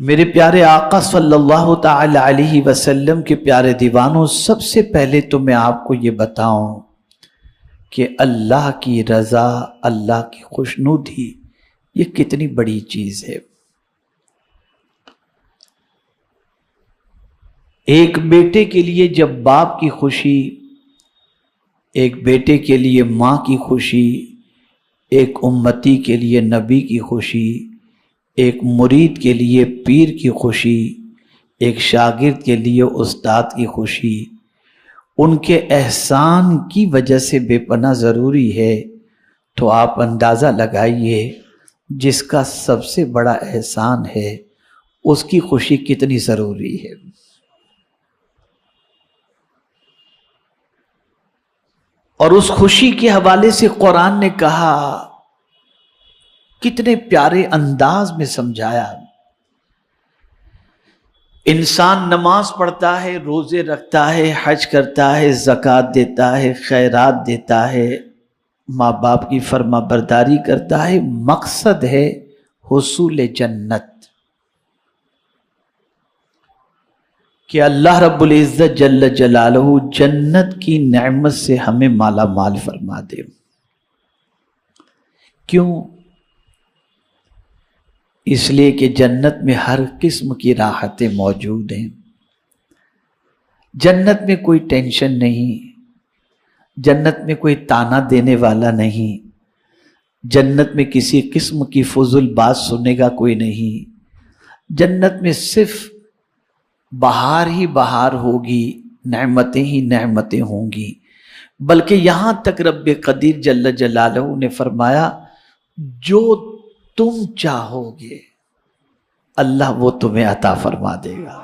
میرے پیارے آقا صلی اللہ تعالی علیہ وسلم کے پیارے دیوانوں، سب سے پہلے تو میں آپ کو یہ بتاؤں کہ اللہ کی رضا، اللہ کی خوشنودی یہ کتنی بڑی چیز ہے۔ ایک بیٹے کے لیے جب باپ کی خوشی، ایک بیٹے کے لیے ماں کی خوشی، ایک امتی کے لیے نبی کی خوشی، ایک مرید کے لیے پیر کی خوشی، ایک شاگرد کے لیے استاد کی خوشی، ان کے احسان کی وجہ سے بے پناہ ضروری ہے، تو آپ اندازہ لگائیے جس کا سب سے بڑا احسان ہے اس کی خوشی کتنی ضروری ہے۔ اور اس خوشی کے حوالے سے قرآن نے کہا، کتنے پیارے انداز میں سمجھایا۔ انسان نماز پڑھتا ہے، روزے رکھتا ہے، حج کرتا ہے، زکوٰۃ دیتا ہے، خیرات دیتا ہے، ماں باپ کی فرما برداری کرتا ہے، مقصد ہے حصول جنت، کہ اللہ رب العزت جل جلالہ جنت کی نعمت سے ہمیں مالا مال فرما دے۔ کیوں؟ اس لیے کہ جنت میں ہر قسم کی راحتیں موجود ہیں۔ جنت میں کوئی ٹینشن نہیں، جنت میں کوئی تانا دینے والا نہیں، جنت میں کسی قسم کی فضول بات سننے گا کوئی نہیں، جنت میں صرف بہار ہی بہار ہوگی، نعمتیں ہی نعمتیں ہوں گی۔ بلکہ یہاں تک رب قدیر جل جلالہ نے فرمایا، جو تم چاہو گے اللہ وہ تمہیں عطا فرما دے گا۔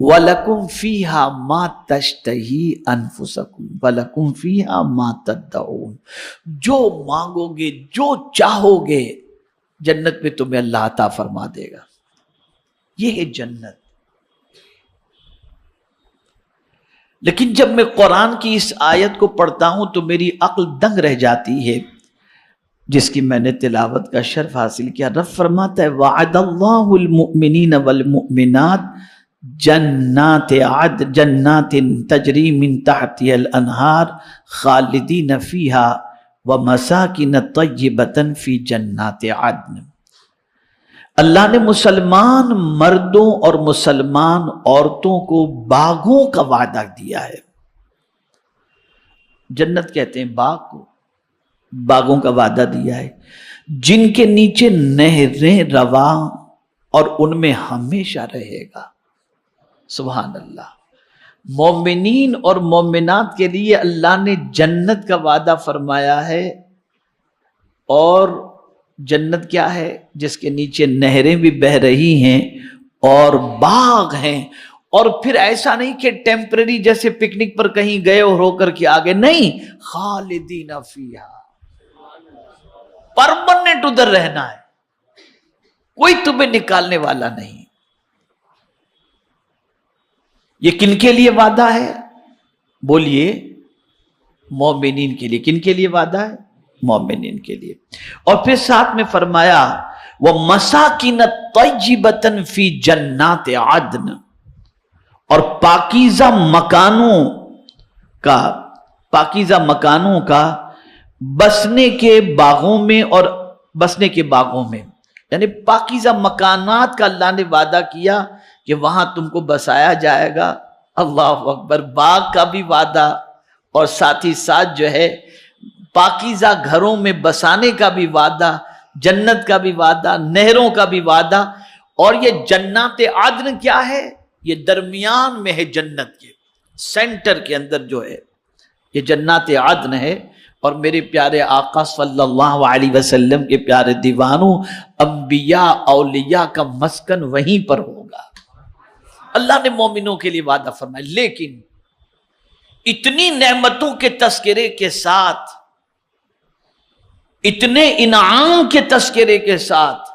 وَلَكُمْ فِيهَا مَا تَشْتَهِي أَنفُسَكُمْ وَلَكُمْ فِيهَا مَا تَدَّعُونَ، جو مانگو گے، جو چاہو گے، جنت میں تمہیں اللہ عطا فرما دے گا۔ یہ ہے جنت۔ لیکن جب میں قرآن کی اس آیت کو پڑھتا ہوں تو میری عقل دنگ رہ جاتی ہے، جس کی میں نے تلاوت کا شرف حاصل کیا۔ رب فرماتا ہے، وعد اللہ المؤمنین والمؤمنات جنات تجری من تحتها الانہار خالدین فیہا ومساکن طیبۃ فی جنات عدن۔ اللہ نے مسلمان مردوں اور مسلمان عورتوں کو باغوں کا وعدہ دیا ہے۔ جنت کہتے ہیں باغ کو، باغوں کا وعدہ دیا ہے، جن کے نیچے نہریں رواں اور ان میں ہمیشہ رہے گا۔ سبحان اللہ۔ مومنین اور مومنات کے لیے اللہ نے جنت کا وعدہ فرمایا ہے، اور جنت کیا ہے؟ جس کے نیچے نہریں بھی بہہ رہی ہیں اور باغ ہیں۔ اور پھر ایسا نہیں کہ ٹیمپرری جیسے پکنک پر کہیں گئے اور ہو کر کے آگے، نہیں، خالدین فیہا، پرماننٹ ادھر رہنا ہے، کوئی تمہیں نکالنے والا نہیں۔ یہ کن کے لیے وعدہ ہے؟ بولیے، مومنین کے لیے۔ کن کے لیے وعدہ ہے؟ مومنین کے لیے۔ اور پھر ساتھ میں فرمایا، وَمَسَاكِنَ طَيِّبَةً فِي جَنَّاتِ عَدْنٍ، اور پاکیزہ مکانوں کا بسنے کے باغوں میں، اور بسنے کے باغوں میں، یعنی پاکیزہ مکانات کا اللہ نے وعدہ کیا کہ وہاں تم کو بسایا جائے گا۔ اللہ اکبر۔ باغ کا بھی وعدہ اور ساتھ ہی ساتھ جو ہے پاکیزہ گھروں میں بسانے کا بھی وعدہ، جنت کا بھی وعدہ، نہروں کا بھی وعدہ۔ اور یہ جنات عدن کیا ہے؟ یہ درمیان میں ہے، جنت کے سینٹر کے اندر جو ہے یہ جنات عدن ہے۔ اور میرے پیارے آقا صلی اللہ علیہ وسلم کے پیارے دیوانوں، انبیاء اولیاء کا مسکن وہیں پر ہوگا۔ اللہ نے مومنوں کے لیے وعدہ فرمایا، لیکن اتنی نعمتوں کے تذکرے کے ساتھ، اتنے انعام کے تذکرے کے ساتھ،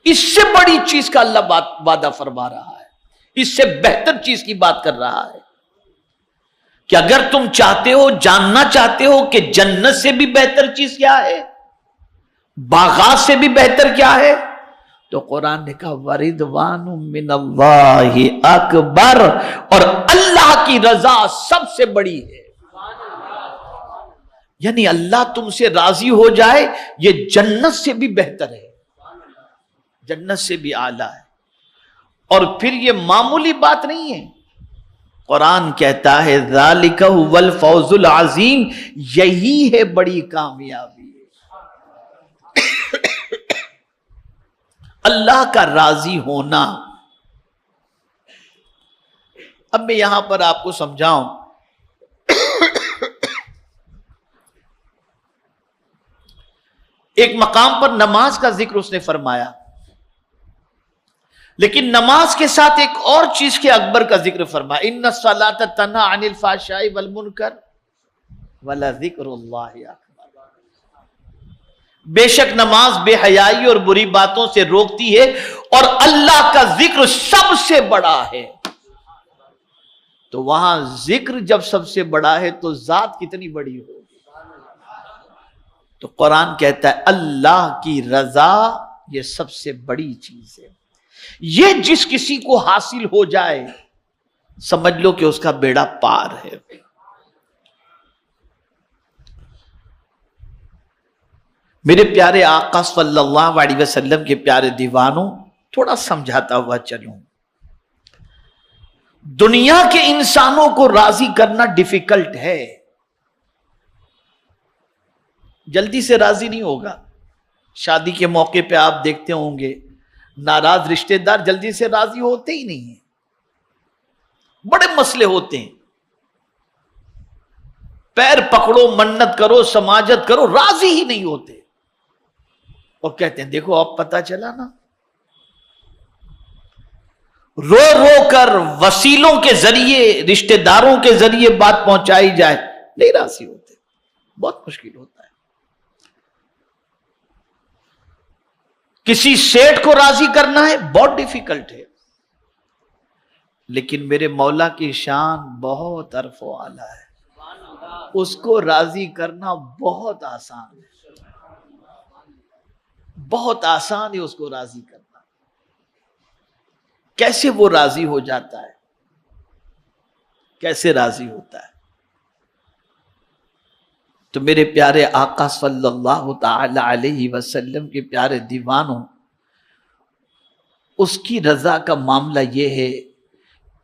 اس سے بڑی چیز کا اللہ وعدہ فرما رہا ہے، اس سے بہتر چیز کی بات کر رہا ہے کہ اگر تم چاہتے ہو، جاننا چاہتے ہو کہ جنت سے بھی بہتر چیز کیا ہے، باغات سے بھی بہتر کیا ہے؟ تو قرآن نے کہا وَرِضْوَانٌ مِّنَ اللَّهِ اکبر، اور اللہ کی رضا سب سے بڑی ہے۔ یعنی اللہ تم سے راضی ہو جائے یہ جنت سے بھی بہتر ہے، جنت سے بھی اعلیٰ ہے۔ اور پھر یہ معمولی بات نہیں ہے، قرآن کہتا ہے ذَلِكَ هُوَ الْفَوْزُ الْعَظِيمُ، یہی ہے بڑی کامیابی، اللہ کا راضی ہونا۔ اب میں یہاں پر آپ کو سمجھاؤں، ایک مقام پر نماز کا ذکر اس نے فرمایا، لیکن نماز کے ساتھ ایک اور چیز کے اکبر کا ذکر فرمایا، ان الصلاۃ تنہی عن الفحشاء والمنکر ولذکر اللہ اکبر، بے شک نماز بے حیائی اور بری باتوں سے روکتی ہے اور اللہ کا ذکر سب سے بڑا ہے۔ تو وہاں ذکر جب سب سے بڑا ہے تو ذات کتنی بڑی ہوگی؟ تو قرآن کہتا ہے اللہ کی رضا یہ سب سے بڑی چیز ہے، یہ جس کسی کو حاصل ہو جائے سمجھ لو کہ اس کا بیڑا پار ہے۔ میرے پیارے آقا صلی اللہ علیہ وسلم کے پیارے دیوانوں، تھوڑا سمجھاتا ہوا چلوں، دنیا کے انسانوں کو راضی کرنا ڈیفیکلٹ ہے، جلدی سے راضی نہیں ہوگا۔ شادی کے موقع پہ آپ دیکھتے ہوں گے ناراض رشتہ دار جلدی سے راضی ہوتے ہی نہیں ہیں، بڑے مسئلے ہوتے ہیں، پیر پکڑو منت کرو سماجت کرو راضی ہی نہیں ہوتے، اور کہتے ہیں دیکھو اب پتہ چلا نا، رو رو کر وسیلوں کے ذریعے رشتہ داروں کے ذریعے بات پہنچائی جائے نہیں راضی ہوتے، بہت مشکل ہوتا ہے۔ کسی سیٹ کو راضی کرنا ہے بہت ڈیفیکلٹ ہے، لیکن میرے مولا کی شان بہت عرف و اعلیٰ ہے، اس کو راضی کرنا بہت آسان ہے، بہت آسان ہے اس کو راضی کرنا۔ کیسے وہ راضی ہو جاتا ہے؟ کیسے راضی ہوتا ہے؟ تو میرے پیارے آقا صلی اللہ تعالی علیہ وسلم کے پیارے دیوانوں، اس کی رضا کا معاملہ یہ ہے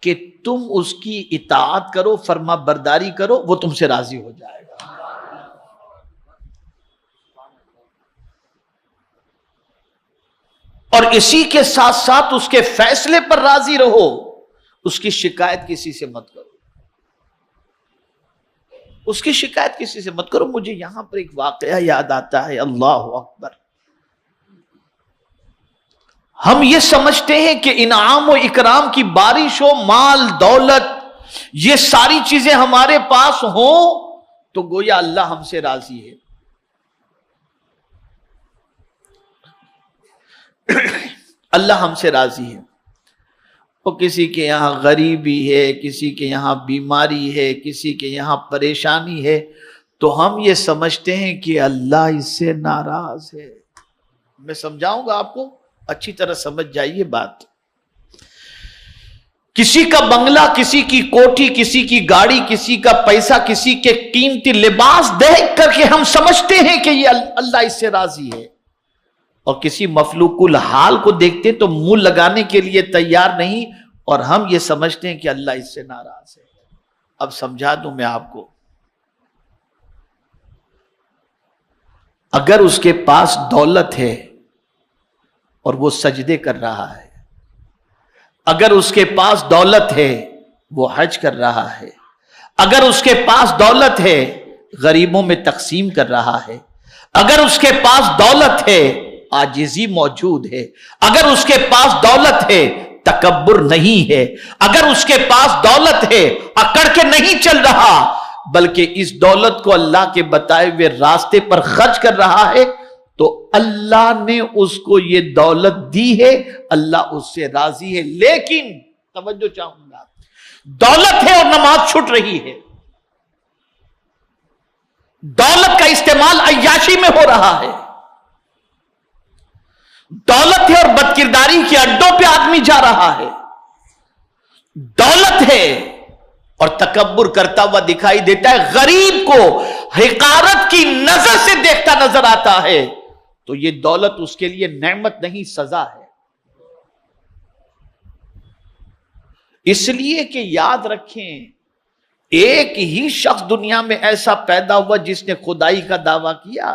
کہ تم اس کی اطاعت کرو، فرما برداری کرو، وہ تم سے راضی ہو جائے گا۔ اور اسی کے ساتھ ساتھ اس کے فیصلے پر راضی رہو، اس کی شکایت کسی سے مت کرو، اس کی شکایت کسی سے مت کرو۔ مجھے یہاں پر ایک واقعہ یاد آتا ہے، اللہ اکبر۔ ہم یہ سمجھتے ہیں کہ انعام و اکرام کی بارش ہو، مال دولت یہ ساری چیزیں ہمارے پاس ہوں تو گویا اللہ ہم سے راضی ہے۔ اللہ ہم سے راضی ہے۔ وہ کسی کے یہاں غریبی ہے، کسی کے یہاں بیماری ہے، کسی کے یہاں پریشانی ہے، تو ہم یہ سمجھتے ہیں کہ اللہ اس سے ناراض ہے۔ میں سمجھاؤں گا آپ کو، اچھی طرح سمجھ جائیے بات۔ کسی کا بنگلہ، کسی کی کوٹھی، کسی کی گاڑی، کسی کا پیسہ، کسی کے قیمتی لباس دیکھ کر کے ہم سمجھتے ہیں کہ یہ اللہ اس سے راضی ہے، اور کسی مخلوق الحال کو دیکھتے تو منہ لگانے کے لیے تیار نہیں، اور ہم یہ سمجھتے ہیں کہ اللہ اس سے ناراض ہے۔ اب سمجھا دوں میں آپ کو، اگر اس کے پاس دولت ہے اور وہ سجدے کر رہا ہے، اگر اس کے پاس دولت ہے وہ حج کر رہا ہے، اگر اس کے پاس دولت ہے غریبوں میں تقسیم کر رہا ہے، اگر اس کے پاس دولت ہے عاجزی موجود ہے، اگر اس کے پاس دولت ہے تکبر نہیں ہے، اگر اس کے پاس دولت ہے اکڑ کے نہیں چل رہا بلکہ اس دولت کو اللہ کے بتائے ہوئے راستے پر خرچ کر رہا ہے، تو اللہ نے اس کو یہ دولت دی ہے، اللہ اس سے راضی ہے۔ لیکن توجہ چاہوں گا، دولت ہے اور نماز چھٹ رہی ہے، دولت کا استعمال عیاشی میں ہو رہا ہے، دولت ہے اور بدکرداری کے اڈوں پہ آدمی جا رہا ہے. دولت ہے اور تکبر کرتا ہوا دکھائی دیتا ہے, غریب کو حقارت کی نظر سے دیکھتا نظر آتا ہے, تو یہ دولت اس کے لیے نعمت نہیں, سزا ہے. اس لیے کہ یاد رکھیں, ایک ہی شخص دنیا میں ایسا پیدا ہوا جس نے خدائی کا دعویٰ کیا,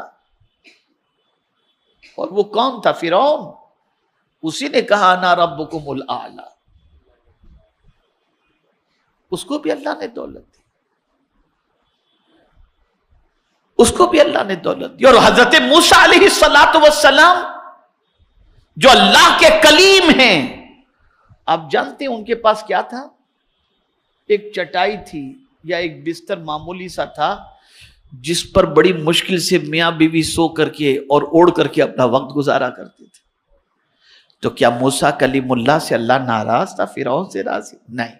اور وہ کون تھا؟ فرعون. اسی نے کہا انا ربکم الاعلی. اس کو بھی اللہ نے دولت دی, اس کو بھی اللہ نے دولت دی. اور حضرت موسیٰ علیہ السلام جو اللہ کے کلیم ہیں, آپ جانتے ہیں ان کے پاس کیا تھا؟ ایک چٹائی تھی یا ایک بستر معمولی سا تھا جس پر بڑی مشکل سے میاں بیوی سو کر کے اور اوڑھ کر کے اپنا وقت گزارا کرتے تھے. تو کیا موسیٰ کلیم اللہ سے اللہ ناراض تھا؟ فرعون سے راضی نہیں.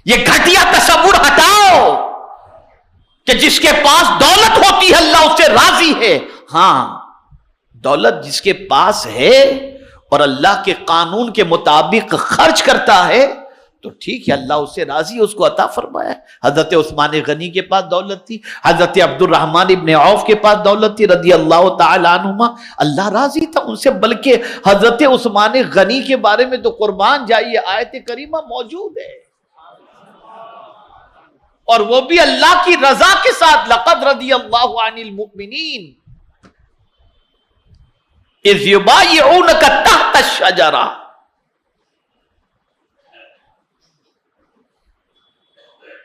یہ گھٹیا تصور ہٹاؤ کہ جس کے پاس دولت ہوتی ہے اللہ اس سے راضی ہے. ہاں, دولت جس کے پاس ہے اور اللہ کے قانون کے مطابق خرچ کرتا ہے تو ٹھیک ہے, اللہ اس سے راضی, اس کو عطا فرمایا. حضرت عثمان غنی کے پاس دولت تھی, حضرت عبد الرحمن ابن عوف کے پاس دولت تھی رضی اللہ تعالی عنہما, اللہ راضی تھا ان سے. بلکہ حضرت عثمان غنی کے بارے میں تو قربان جائیے آیت کریمہ موجود ہے, اور وہ بھی اللہ کی رضا کے ساتھ. لقد رضی اللہ عن المؤمنین اذ یبایعونک تحت الشجرہ.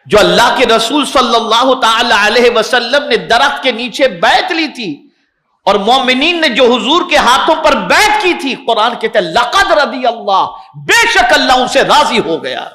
جو اللہ کے رسول صلی اللہ تعالی علیہ وسلم نے درخت کے نیچے بیعت لی تھی اور مومنین نے جو حضور کے ہاتھوں پر بیعت کی تھی, قرآن کہتا ہے لقد رضی اللہ, بے شک اللہ ان سے راضی ہو گیا.